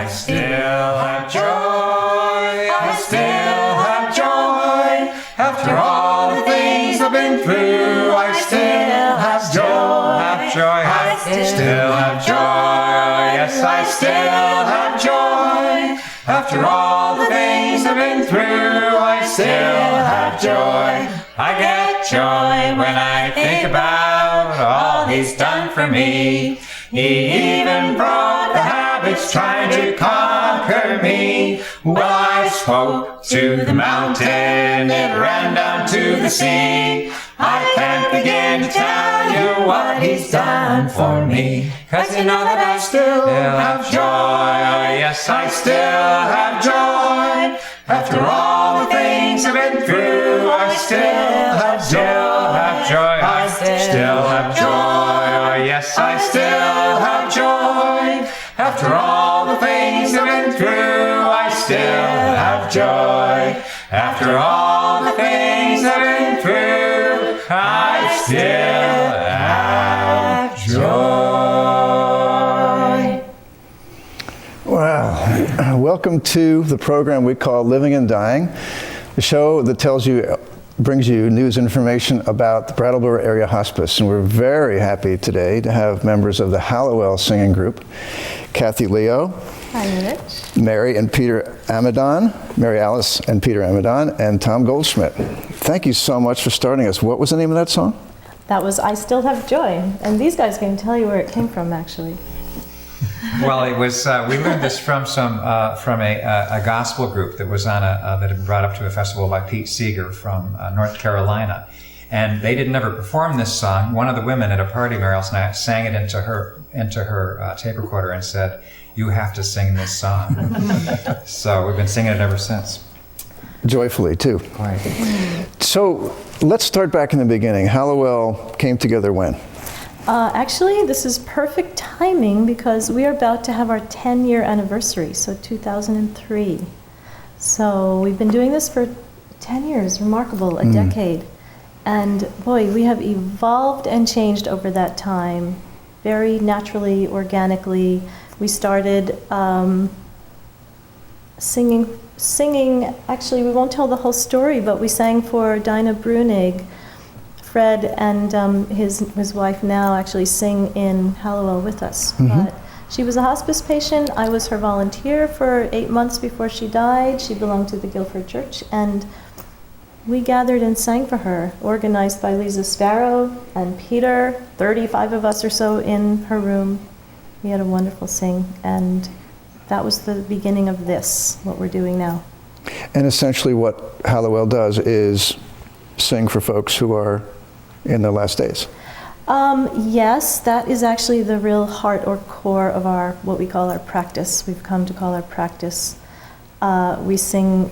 I still have joy. I still have joy. After all the things I've been through, I still have joy. I still have joy. Yes, I still have joy. After all the things I've been through, I still have joy. I get joy when I think about all He's done for me. He even broke the habits trying to conquer me. Well, I spoke to the mountain, it ran down to the sea. I can't begin to tell you what He's done for me. 'Cause you know that I still have joy. Yes, I still have joy. After all the things I've been through, I still have joy. I still have joy. Yes, I still have joy. After all the things I've been through, I still have joy. After all the things I've been through, I still have joy. Wow. Welcome to the program we call Living and Dying, the show that brings you news information about the Brattleboro Area Hospice. And we're very happy today to have members of the Hallowell Singing Group, Kathy Leo, hi, Rich. Mary and Peter Amidon, Mary Alice and Peter Amidon, and Tom Goldschmidt. Thank you so much for starting us. What was the name of that song? That was I Still Have Joy. And these guys can tell you where it came from, actually. Well, it was. We learned this from a gospel group that was on that had been brought up to a festival by Pete Seeger from North Carolina, and they didn't ever perform this song. One of the women at a party, Mary Alice and I, sang it into her tape recorder and said, "You have to sing this song." So we've been singing it ever since. Joyfully, too. Right. So let's start back in the beginning. Hallowell came together when? Actually, this is perfect timing because we are about to have our 10-year anniversary, so 2003. So we've been doing this for 10 years, remarkable, a decade. And boy, we have evolved and changed over that time, very naturally, organically. We started singing, actually we won't tell the whole story, but we sang for Dinah Brunig. Fred and his wife now actually sing in Hallowell with us. But she was a hospice patient. I was her volunteer for 8 months before she died. She belonged to the Guilford Church, and we gathered and sang for her, organized by Lisa Sparrow and Peter, 35 of us or so in her room. We had a wonderful sing, and that was the beginning of this, what we're doing now. And essentially what Hallowell does is sing for folks who are in their last days. Yes, that is actually the real heart or core of what we call our practice. We've come to call our practice. We sing,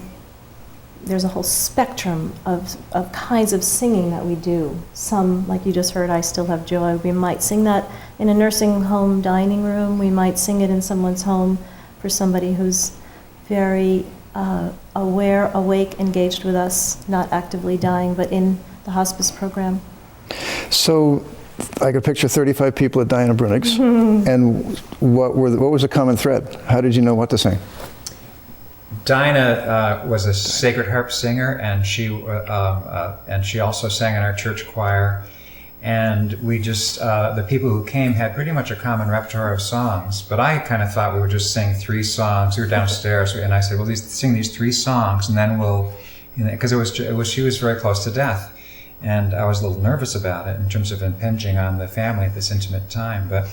there's a whole spectrum of kinds of singing that we do. Some, like you just heard, I Still Have Joy. We might sing that in a nursing home dining room. We might sing it in someone's home for somebody who's very aware, awake, engaged with us, not actively dying, but in the hospice program. So I could picture 35 people at Dinah Brunig's, and what was the common thread? How did you know what to sing? Dinah was a sacred harp singer, and she also sang in our church choir. And we just, the people who came had pretty much a common repertoire of songs, but I kind of thought we would just sing 3 songs. We were downstairs, and I said, well, sing these 3 songs, and then we'll, because she was very close to death. And I was a little nervous about it in terms of impinging on the family at this intimate time, but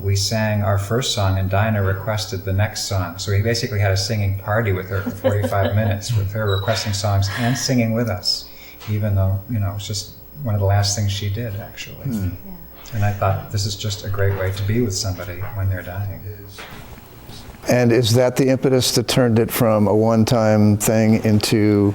we sang our first song, and Dinah requested the next song. So we basically had a singing party with her for 45 minutes, with her requesting songs and singing with us, even though, it's just one of the last things she did, actually. Yeah. And I thought, this is just a great way to be with somebody when they're dying. And is that the impetus that turned it from a one-time thing into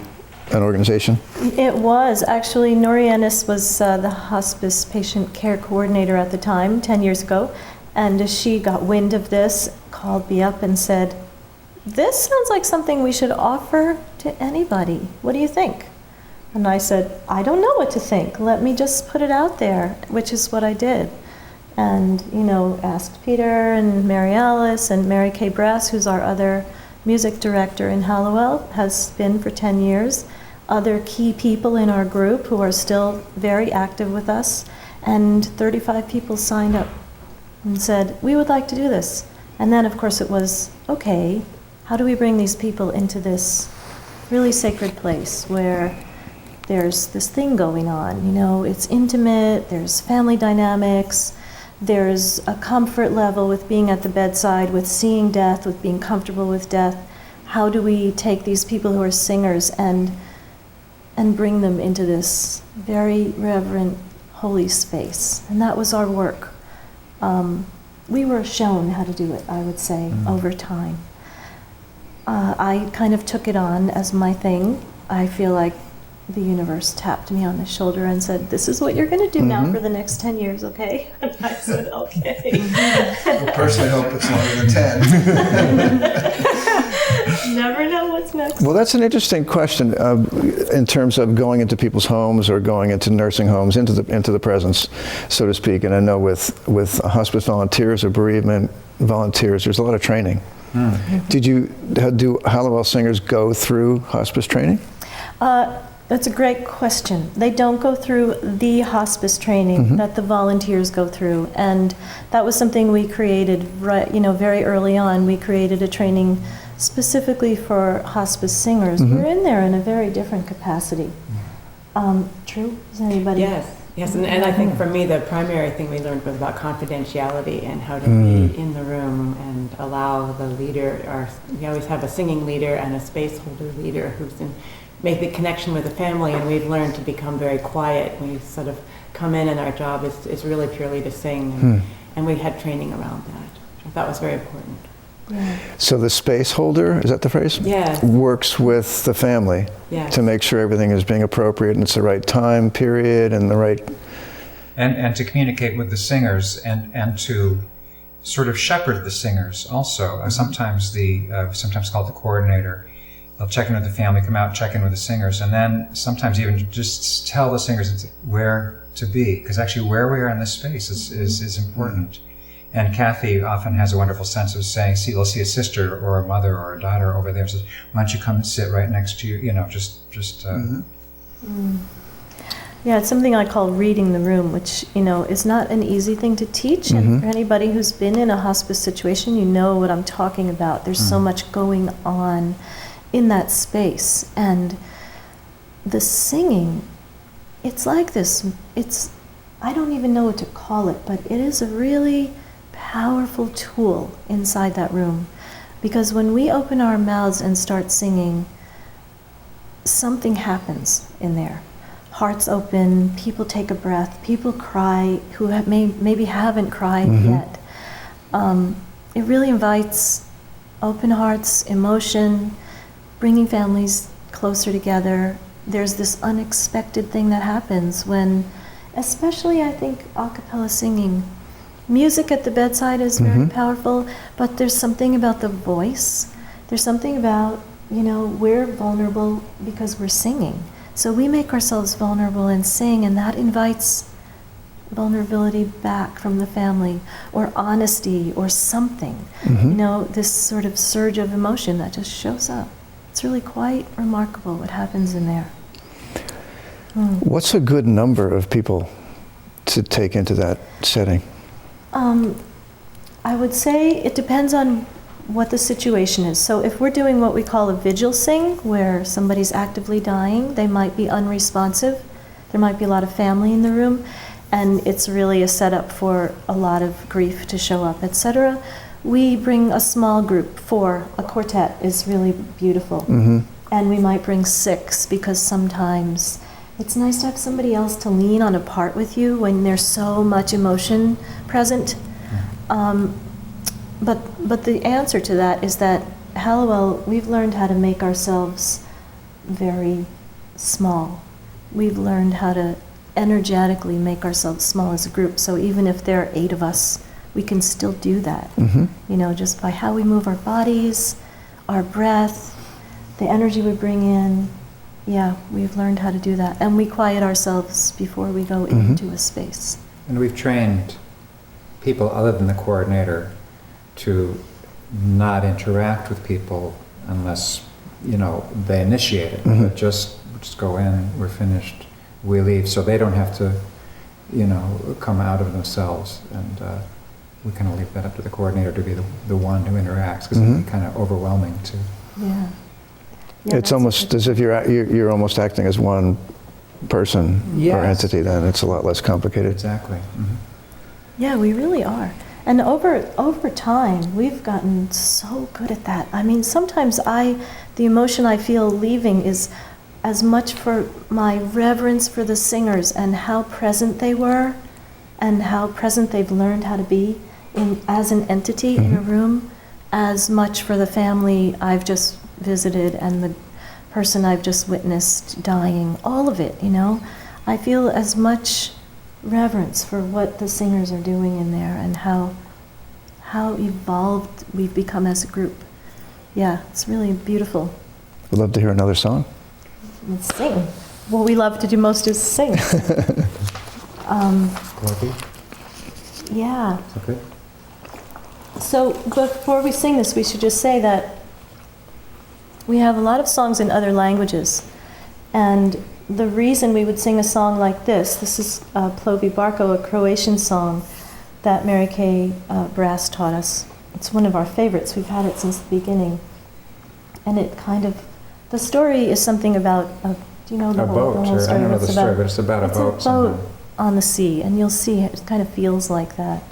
an organization? It was. Actually, Nori Ennis was the hospice patient care coordinator at the time, 10 years ago, and she got wind of this, called me up and said, this sounds like something we should offer to anybody. What do you think? And I said, I don't know what to think. Let me just put it out there, which is what I did. and, asked Peter and Mary Alice and Mary Kay Brass, who's our other music director in Hallowell, has been for 10 years, other key people in our group who are still very active with us, and 35 people signed up and said, we would like to do this. And then, of course, it was, okay, how do we bring these people into this really sacred place where there's this thing going on, it's intimate, there's family dynamics, there's a comfort level with being at the bedside, with seeing death, with being comfortable with death. How do we take these people who are singers and bring them into this very reverent, holy space? And that was our work. We were shown how to do it, I would say, over time. I kind of took it on as my thing. I feel like the universe tapped me on the shoulder and said, this is what you're going to do now for the next 10 years, okay? And I said, okay. I personally hope it's longer than 10. Never know what's next. Well, that's an interesting question in terms of going into people's homes or going into nursing homes, into the presence, so to speak. And I know with hospice volunteers or bereavement volunteers, there's a lot of training. Do Hallowell Singers go through hospice training? That's a great question. They don't go through the hospice training that the volunteers go through, and that was something we created very early on. We created a training specifically for hospice singers. We're in there in a very different capacity. True? Is anybody? Yes, and I think for me the primary thing we learned was about confidentiality and how to be in the room and allow the leader, we always have a singing leader and a space holder leader who's make the connection with the family, and we've learned to become very quiet. We sort of come in and our job is really purely to sing, and we had training around that. That was very important. Yeah. So the space holder, is that the phrase? Yes. Works with the family to make sure everything is being appropriate and it's the right time period and the right... And to communicate with the singers and to sort of shepherd the singers also. Sometimes called the coordinator. They'll check in with the family, come out, check in with the singers, and then sometimes even just tell the singers where to be, because actually where we are in this space is important. And Kathy often has a wonderful sense of saying, they'll see a sister or a mother or a daughter over there and says, why don't you come and sit right next to you, Yeah, it's something I call reading the room, which, is not an easy thing to teach. And for anybody who's been in a hospice situation, you know what I'm talking about. There's so much going on in that space. And the singing, it's like this, I don't even know what to call it, but it is a really powerful tool inside that room. Because when we open our mouths and start singing, something happens in there. Hearts open, people take a breath, people cry who maybe haven't cried yet. It really invites open hearts, emotion, bringing families closer together. There's this unexpected thing that happens when, especially I think a cappella singing, music at the bedside is very powerful, but there's something about the voice. There's something about, we're vulnerable because we're singing. So we make ourselves vulnerable and sing, and that invites vulnerability back from the family, or honesty, or something. This sort of surge of emotion that just shows up. It's really quite remarkable what happens in there. What's a good number of people to take into that setting? I would say it depends on what the situation is. So if we're doing what we call a vigil sing, where somebody's actively dying, they might be unresponsive, there might be a lot of family in the room, and it's really a setup for a lot of grief to show up, etc. We bring a small group, 4, a quartet is really beautiful. And we might bring 6, because sometimes it's nice to have somebody else to lean on a part with you when there's so much emotion present. But the answer to that is that Hallowell, we've learned how to make ourselves very small. We've learned how to energetically make ourselves small as a group. So even if there are 8 of us, we can still do that. Just by how we move our bodies, our breath, the energy we bring in. Yeah, we've learned how to do that. And we quiet ourselves before we go into a space. And we've trained people other than the coordinator to not interact with people unless, they initiate it. But just go in, we're finished, we leave, so they don't have to, come out of themselves, and we kind of leave that up to the coordinator to be the one who interacts, because it can be kind of overwhelming too. Yeah. It's almost as if you're almost acting as one person or entity. Then it's a lot less complicated. Exactly. Yeah, we really are. And over time, we've gotten so good at that. I mean, sometimes the emotion I feel leaving is as much for my reverence for the singers and how present they were and how present they've learned how to be as an entity in a room, as much for the family I've just visited and the person I've just witnessed dying, all of it, I feel as much reverence for what the singers are doing in there and how evolved we've become as a group. Yeah, it's really beautiful. We'd love to hear another song. Let's sing. What we love to do most is sing. Yeah. Okay. So before we sing this, we should just say that we have a lot of songs in other languages. And the reason we would sing a song like this is Plovi Barko, a Croatian song that Mary Kay Brass taught us. It's one of our favorites. We've had it since the beginning. And it the story is something about, do you know the whole story? I don't know the story, but it's about a boat. It's a boat on the sea, and you'll see it kind of feels like that.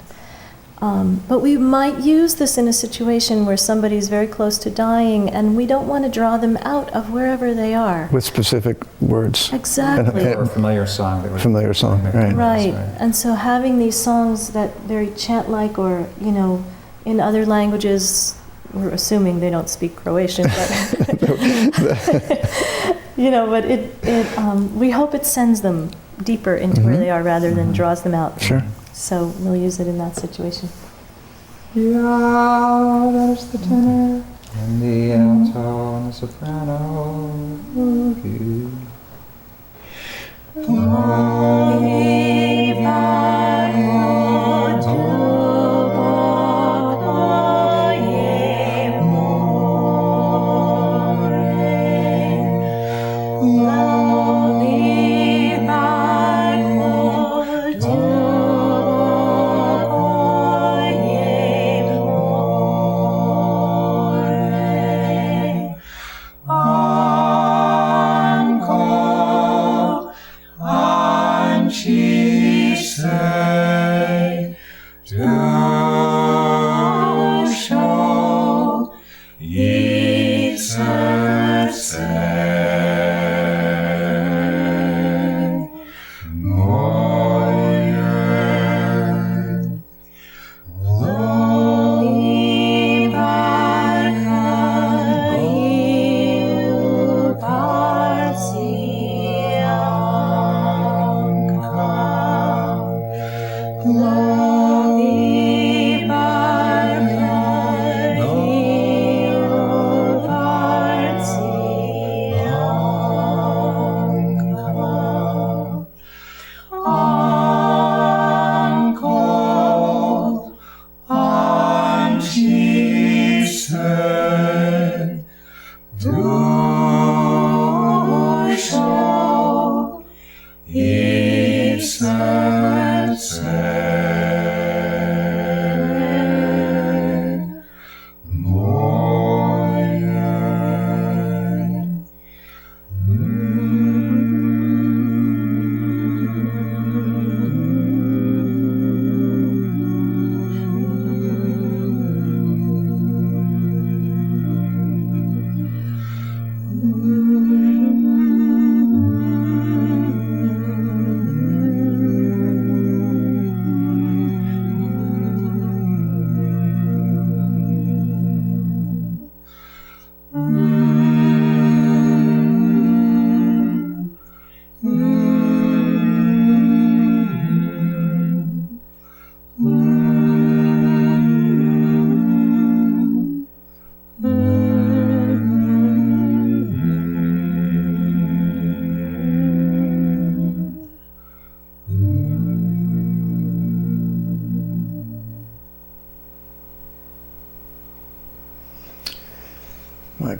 But we might use this in a situation where somebody's very close to dying, and we don't want to draw them out of wherever they are. With specific words. Exactly. Or a familiar song. Right. Right. And so having these songs that very chant-like, or, in other languages, we're assuming they don't speak Croatian, but but we hope it sends them deeper into where they are rather than draws them out. Sure. So we'll use it in that situation. Yeah, there's the tenor and the alto and the soprano.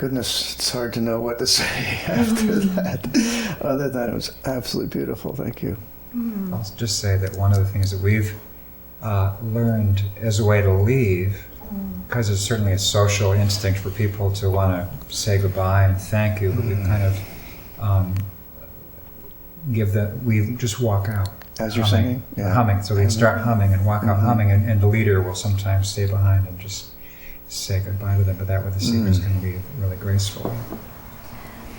goodness, it's hard to know what to say after that. Other than it was absolutely beautiful. Thank you. I'll just say that one of the things that we've learned as a way to leave, because it's certainly a social instinct for people to want to say goodbye and thank you, but we kind of we just walk out. As you're humming, singing? Yeah. Humming. So we start humming and walk out humming, and the leader will sometimes stay behind and just say goodbye to them, but that with the singers can be really graceful.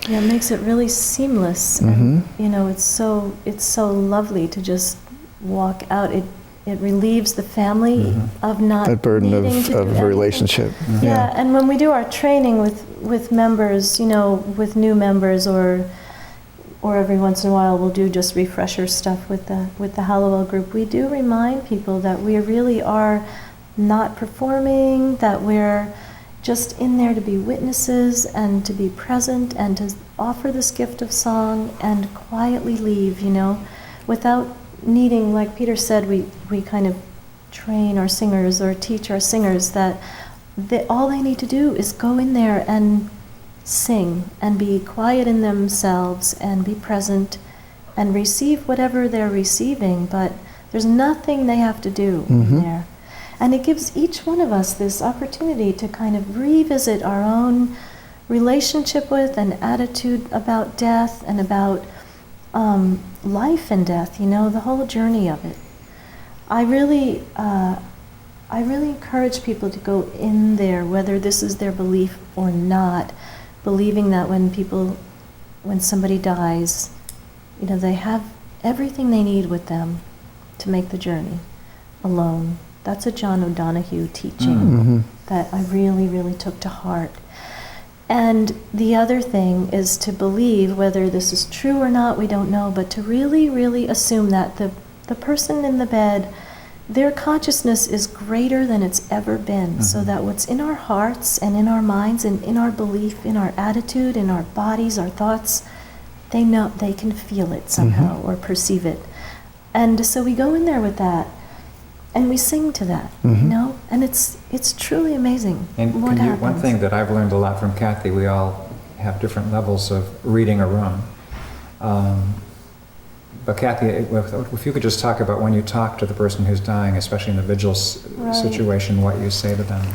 Yeah, it makes it really seamless. And, you know, it's so lovely to just walk out. It relieves the family of not That burden needing to do of anything. relationship. Yeah, and when we do our training with members, you know, with new members, or every once in a while we'll do just refresher stuff with the Hallowell group, we do remind people that we really are not performing, that we're just in there to be witnesses and to be present and to offer this gift of song and quietly leave, you know, without needing, like Peter said, we kind of train our singers or teach our singers that all they need to do is go in there and sing and be quiet in themselves and be present and receive whatever they're receiving, but there's nothing they have to do in there. And it gives each one of us this opportunity to kind of revisit our own relationship with and attitude about death and about life and death, you know, the whole journey of it. I really encourage people to go in there, whether this is their belief or not, believing that when somebody dies, you know, they have everything they need with them to make the journey alone. That's a John O'Donohue teaching that I really, really took to heart. And the other thing is to believe, whether this is true or not, we don't know, but to really, really assume that the person in the bed, their consciousness is greater than it's ever been, so that what's in our hearts and in our minds and in our belief, in our attitude, in our bodies, our thoughts, they know, they can feel it somehow or perceive it. And so we go in there with that. And we sing to that, you know, and it's truly amazing what happens. One thing that I've learned a lot from Kathy, we all have different levels of reading a room. But Kathy, if you could just talk about when you talk to the person who's dying, especially in the vigil situation, what you say to them.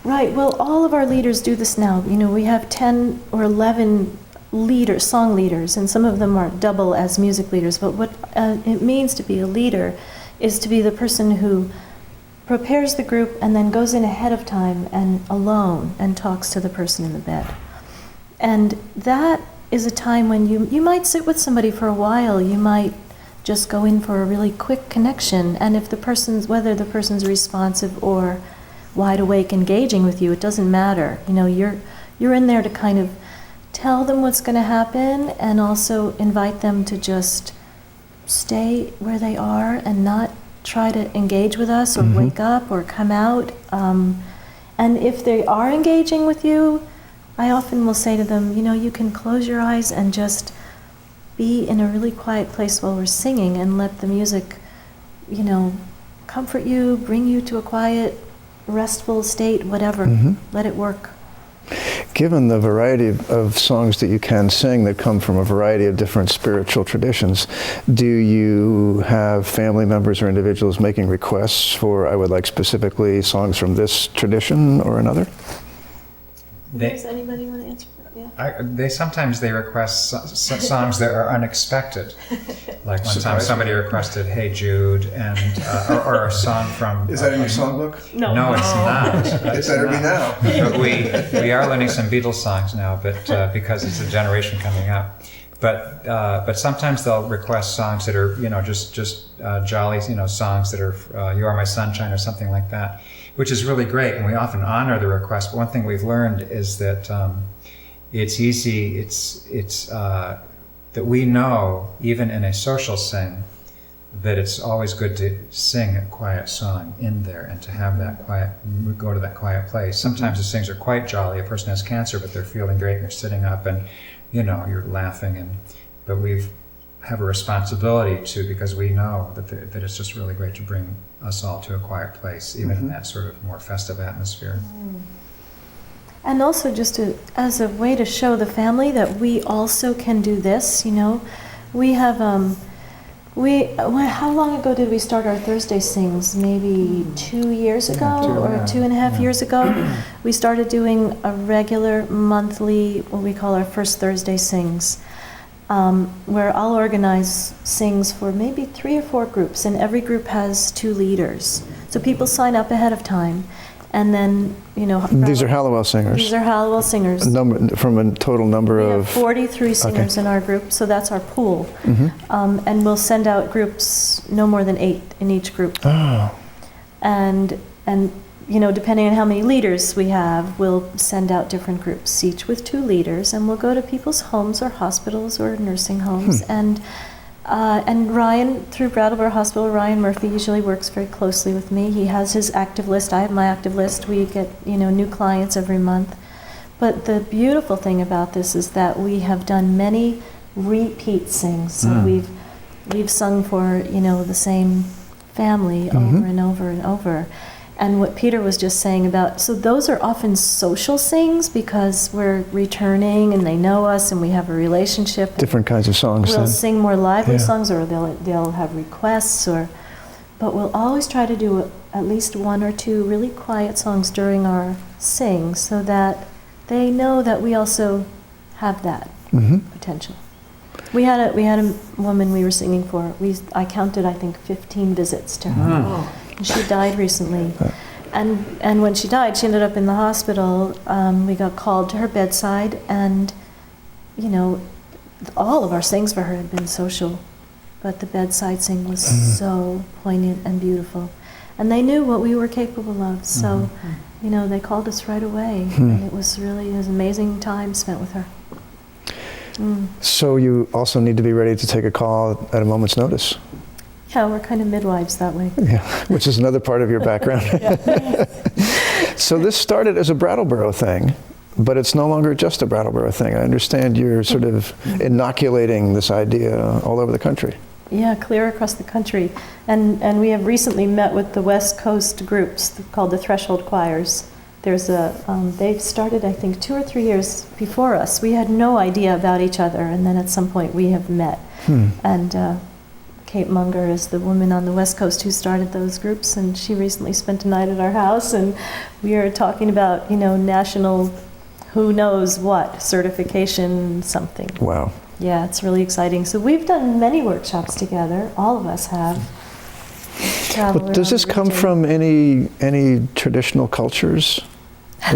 Right. Well, all of our leaders do this now. You know, we have 10 or 11 leaders, song leaders, and some of them are double as music leaders. But what it means to be a leader is to be the person who prepares the group and then goes in ahead of time and alone and talks to the person in the bed. And that is a time when you might sit with somebody for a while. You might just go in for a really quick connection. And if whether the person's responsive or wide awake engaging with you, it doesn't matter. You know, you're in there to kind of tell them what's going to happen and also invite them to just stay where they are and not try to engage with us or wake up or come out. And if they are engaging with you, I often will say to them, you know, you can close your eyes and just be in a really quiet place while we're singing and let the music, you know, comfort you, bring you to a quiet, restful state, whatever. Let it work. Given the variety of songs that you can sing that come from a variety of different spiritual traditions, do you have family members or individuals making requests for, I would like specifically songs from this tradition or another? Does anybody want to answer that? Yeah. They sometimes request songs that are unexpected. Like one time somebody requested "Hey Jude" and or a song from. Is that in your songbook? No, it's not. It better be now. But we are learning some Beatles songs now, but because it's a generation coming up. But sometimes they'll request songs that are, you know, just jolly, you know, songs that are "You Are My Sunshine" or something like that, which is really great, and we often honor the request. But one thing we've learned is that it's easy. It's that we know, even in a social sing, that it's always good to sing a quiet song in there and to have that quiet, go to that quiet place. Sometimes the sings are quite jolly. A person has cancer, but they're feeling great and they're sitting up and, you know, you're laughing. But we have a responsibility to, because we know that it's just really great to bring us all to a quiet place, even in that sort of more festive atmosphere. And also just as a way to show the family that we also can do this, you know. We have, how long ago did we start our Thursday Sings? Maybe 2 years ago or 2.5 years ago. We started doing a regular monthly, what we call our first Thursday Sings, where I'll organize sings for maybe 3 or 4 groups, and every group has 2 leaders. So people sign up ahead of time. And then, you know... These are Hallowell Singers? These are Hallowell Singers. From a total number we of... have 43 singers in our group, so that's our pool. And we'll send out groups, no more than 8 in each group. Oh. And you know, depending on how many leaders we have, we'll send out different groups, each with 2 leaders, and we'll go to people's homes or hospitals or nursing homes. And Ryan, through Brattleboro Hospital, Ryan Murphy usually works very closely with me. He has his active list. I have my active list. We get, you know, new clients every month. But the beautiful thing about this is that we have done many repeat sings. So we've sung for, you know, the same family over and over and over. And what Peter was just saying about, so those are often social sings because we're returning and they know us and we have a relationship. Different kinds of songs. We'll then. sing more lively songs, or they'll have requests, but we'll always try to do at least 1 or 2 really quiet songs during our sing so that they know that we also have that potential. We had a woman we were singing for. I counted, I think, 15 visits to her. And she died recently. And when she died, she ended up in the hospital. We got called to her bedside, and, you know, all of our sings for her had been social, but the bedside sing was so poignant and beautiful. And they knew what we were capable of, so, you know, they called us right away. And it was really an amazing time spent with her. So you also need to be ready to take a call at a moment's notice. Yeah, we're kind of midwives that way. Yeah, which is another part of your background. So this started as a Brattleboro thing, but it's no longer just a Brattleboro thing. I understand you're sort of inoculating this idea all over the country. Yeah, clear across the country. And we have recently met with the West Coast groups called the Threshold Choirs. They've started, I think, 2 or 3 years before us. We had no idea about each other, and then at some point we have met. And Kate Munger is the woman on the West Coast who started those groups, and she recently spent a night at our house, and we are talking about, you know, national who knows what, certification something. Wow. Yeah, it's really exciting. So we've done many workshops together, all of us have. But does this come from any traditional cultures?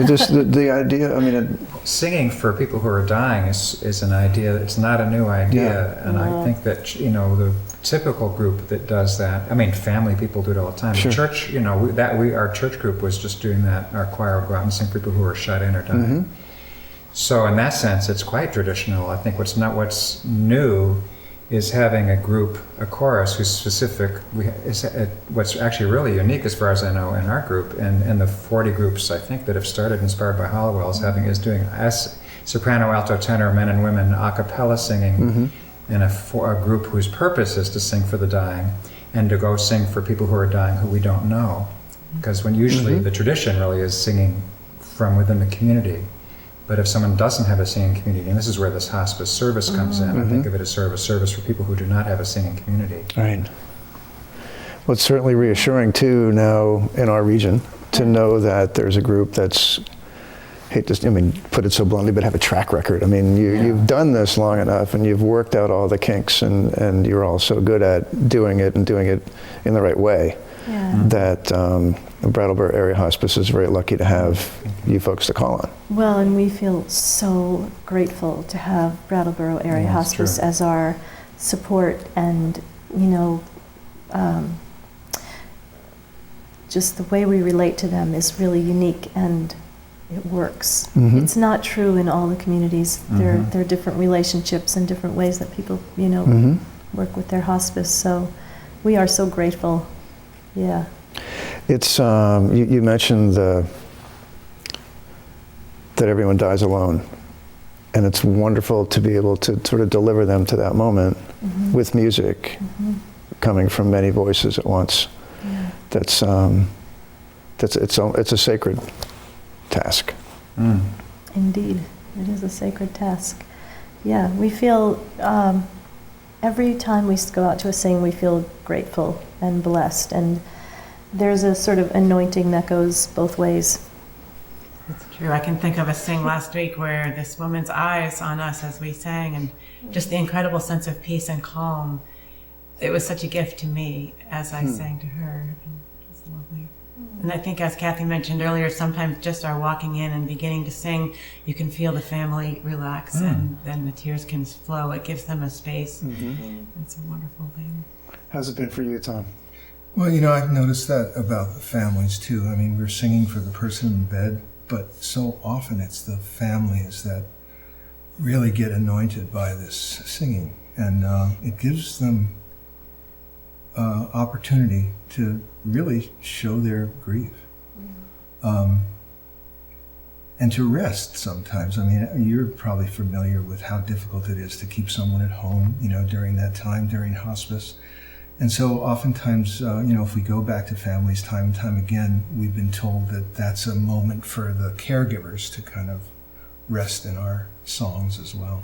Just the idea, I mean... Singing for people who are dying is an idea, it's not a new idea, and I think that, you know, the typical group that does that, I mean, family people do it all the time. Sure. The church, you know, our church group was just doing that. Our choir would go out and sing for people who are shut in or dying. So in that sense, it's quite traditional. I think what's new is having a group, a chorus who's specific. What's actually really unique, as far as I know, in our group, and the 40 groups I think that have started, inspired by Hallowell, is doing soprano, alto, tenor, men and women, a cappella singing, and a group whose purpose is to sing for the dying, and to go sing for people who are dying who we don't know, because when usually the tradition really is singing from within the community. But if someone doesn't have a singing community, and this is where this hospice service comes in, I think of it as sort of a service for people who do not have a singing community. Right. Well, it's certainly reassuring, too, now in our region, to know that there's a group that's, put it so bluntly, but have a track record. I mean, you've done this long enough, and you've worked out all the kinks, and you're all so good at doing it and doing it in the right way, that Brattleboro Area Hospice is very lucky to have you folks to call on. Well, and we feel so grateful to have Brattleboro Area Hospice as our support, and, you know, just the way we relate to them is really unique, and it works. It's not true in all the communities. There are different relationships and different ways that people, you know, work with their hospice. So we are so grateful. Yeah. It's you mentioned that everyone dies alone, and it's wonderful to be able to sort of deliver them to that moment with music coming from many voices at once. It's a sacred task. Indeed, it is a sacred task. Yeah, we feel, every time we go out to a sing, we feel grateful and blessed, and there's a sort of anointing that goes both ways. It's true. I can think of a sing last week where this woman's eyes on us as we sang, and just the incredible sense of peace and calm. It was such a gift to me as I sang to her. And it was lovely. And I think, as Kathy mentioned earlier, sometimes just our walking in and beginning to sing, you can feel the family relax, and then the tears can flow. It gives them a space. It's a wonderful thing. How's it been for you, Tom? Well, I've noticed that about the families too. I mean, we're singing for the person in bed, but so often it's the families that really get anointed by this singing, and it gives them opportunity to really show their grief, and to rest sometimes. I mean, you're probably familiar with how difficult it is to keep someone at home, during that time, during hospice. And so oftentimes, if we go back to families time and time again, we've been told that that's a moment for the caregivers to kind of rest in our songs as well.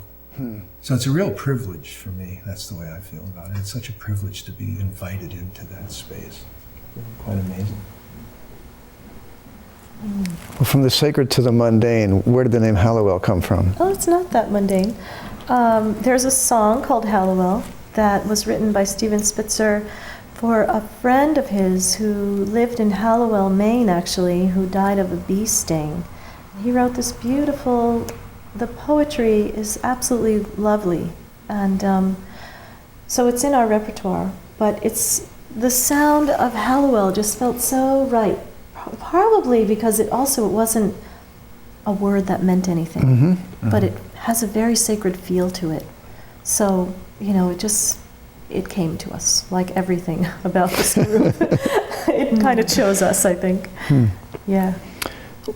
So it's a real privilege for me. That's the way I feel about it. It's such a privilege to be invited into that space. Quite amazing. Well, from the sacred to the mundane, where did the name Hallowell come from? Oh, it's not that mundane. There's a song called Hallowell that was written by Stephen Spitzer for a friend of his who lived in Hallowell, Maine, actually, who died of a bee sting. He wrote this beautiful, the poetry is absolutely lovely, and so it's in our repertoire, but it's the sound of Hallowell just felt so right, probably because it wasn't a word that meant anything, but it has a very sacred feel to it. So, it came to us, like everything about this group. It kind of chose us, I think. Yeah.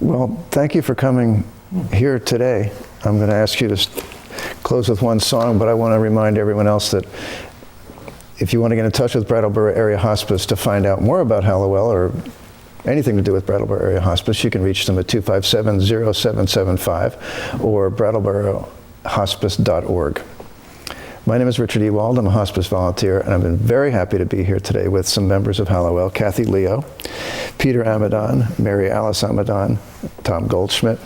Well, thank you for coming here today. I'm going to ask you to close with one song, but I want to remind everyone else that if you want to get in touch with Brattleboro Area Hospice to find out more about Hallowell or anything to do with Brattleboro Area Hospice, you can reach them at 257-0775 or brattleborohospice.org. My name is Richard Ewald. I'm a hospice volunteer, and I've been very happy to be here today with some members of Hallowell, Kathy Leo, Peter Amidon, Mary Alice Amidon, Tom Goldschmidt.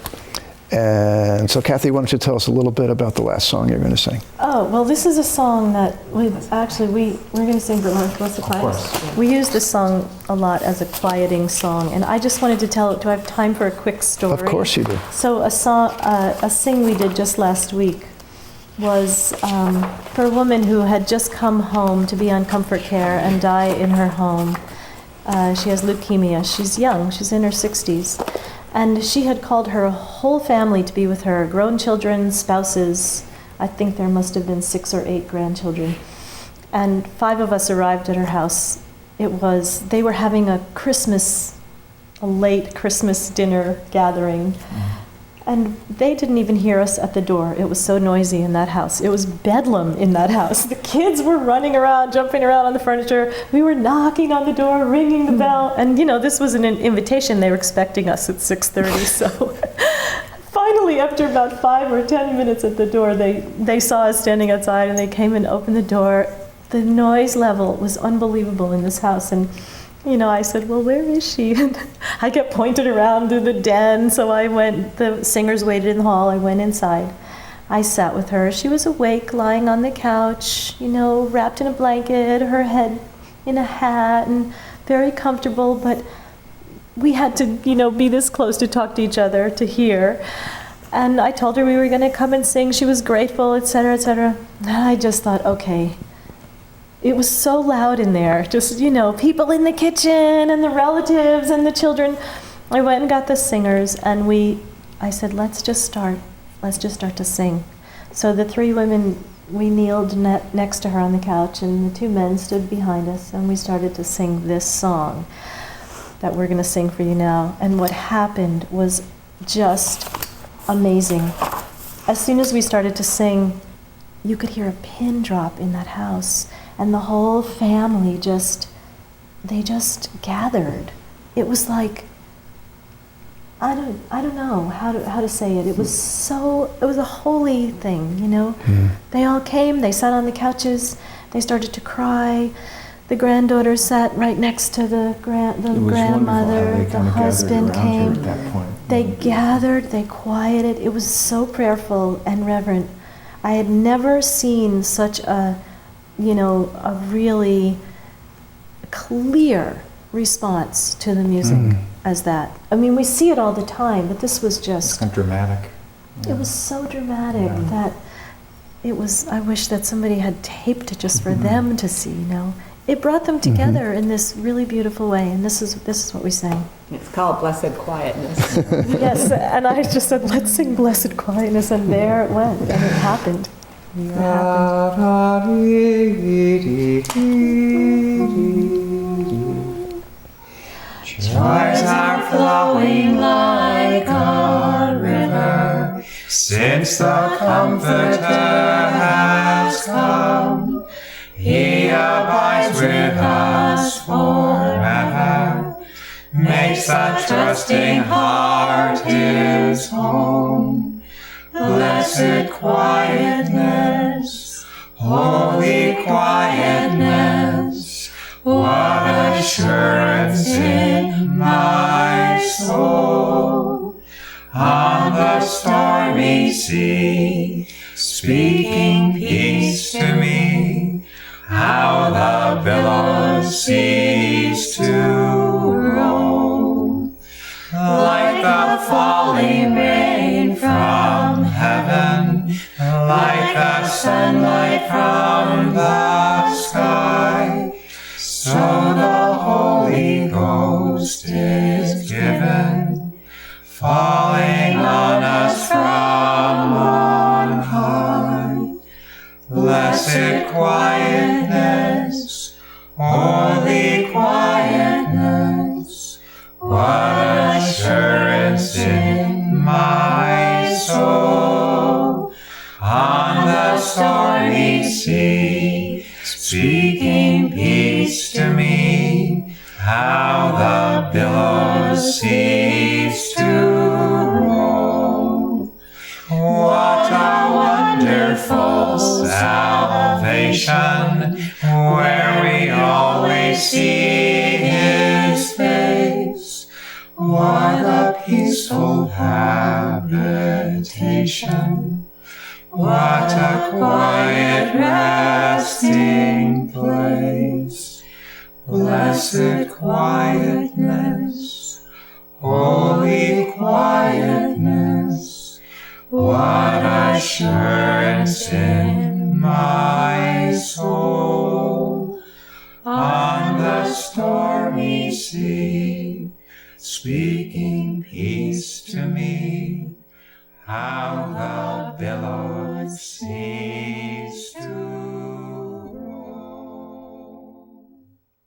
And so, Kathy, why don't you tell us a little bit about the last song you're going to sing? Oh, well, this is a song that we're going to sing, but what's the quiet? We use this song a lot as a quieting song, and I just wanted to do I have time for a quick story? Of course you do. So a sing we did just last week was for a woman who had just come home to be on comfort care and die in her home. She has leukemia. She's young. She's in her 60s. And she had called her whole family to be with her, grown children, spouses. I think there must have been 6 or 8 grandchildren. And 5 of us arrived at her house. They were having a late Christmas dinner gathering. And they didn't even hear us at the door. It was so noisy in that house. It was bedlam in that house. The kids were running around, jumping around on the furniture. We were knocking on the door, ringing the bell. And, this was an invitation. They were expecting us at 6:30. So finally, after about 5 or 10 minutes at the door, they saw us standing outside, and they came and opened the door. The noise level was unbelievable in this house. And I said, well, where is she? And I kept pointed around through the den, so I went, the singers waited in the hall, I went inside. I sat with her. She was awake, lying on the couch, wrapped in a blanket, her head in a hat, and very comfortable, but we had to, be this close to talk to each other, to hear. And I told her we were going to come and sing. She was grateful, etc., etc. And I just thought, okay. It was so loud in there, just, people in the kitchen and the relatives and the children. I went and got the singers, and I said, let's just start to sing. So the 3 women, we kneeled next to her on the couch, and the 2 men stood behind us, and we started to sing this song that we're going to sing for you now. And what happened was just amazing. As soon as we started to sing, you could hear a pin drop in that house. And the whole family they just gathered. It was like I don't know how to say it. It was a holy thing, you know. They all came, they sat on the couches, they started to cry. The granddaughter sat right next to the grandmother. The husband came. At that point. They gathered, they quieted. It was so prayerful and reverent. I had never seen such a really clear response to the music as that. I mean, we see it all the time, but this was just... It's kind of dramatic. It was so dramatic that it was... I wish that somebody had taped it just for them to see, you know. It brought them together in this really beautiful way, and this is what we sang. It's called Blessed Quietness. Yes, and I just said, let's sing Blessed Quietness, and there it went, and it happened. Joys are flowing like a river, since the Comforter has come. He abides with us forever, makes the trusting heart his home. Blessed quietness, holy quietness, what assurance in my soul. On the stormy sea, speaking peace to me, how the billows cease to roll. Like the falling rain from heaven, like the sunlight from the sky, so the Holy Ghost is given, falling on us from on high. Blessed quietness, holy quietness, what assurance in my soul. On the stormy sea, speaking peace to me, how the billows cease to roll. What a wonderful salvation, where we always see his face. What a peaceful habitation, what a quiet resting place. Blessed quietness, holy quietness, what assurance in my soul. On the stormy sea, speaking peace to me, how the billows cease